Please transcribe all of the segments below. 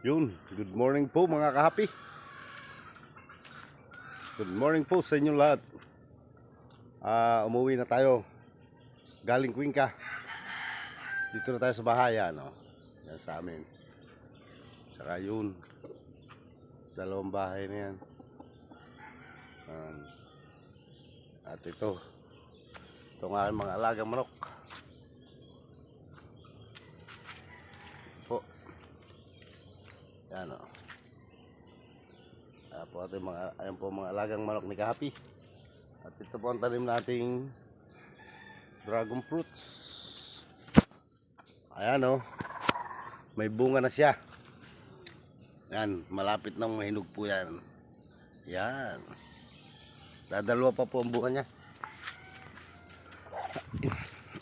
Yun, good morning po mga kahapi. Good morning po sa inyo lahat. Umuwi na tayo. Galing Cuenca. Dito na tayo sa bahay, ano. Yan sa amin. Saka yun. Dalawang bahay na yan. At ito. Ito nga ang mga alagang manok. Po. Yan o. Ayan po mga alagang manok ni Kahapi. At ito po ang tanim nating dragon fruits. Ayan o. May bunga na siya. Yan. Malapit nang mahinog po yan. Yan. Dadalawa pa po ang bunga niya.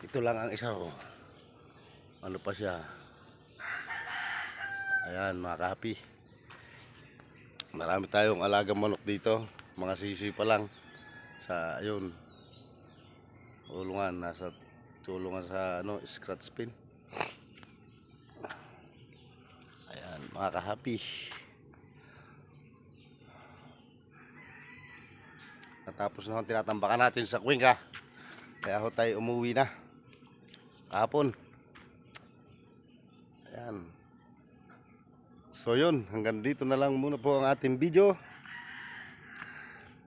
Ito lang ang isa o. Ano pa siya. Ayan mga Kahapi. Marami tayong alagang manok dito. Mga sisi pa lang. Sa ayun. Tulungan. Nasa tulungan sa scratch pin. Ayan mga Kahapi. Natapos na tinatambakan natin sa Cuenca. Kaya ho tayo umuwi na. Kahapon. Ayan. So yun, hanggang dito na lang muna po ang ating video.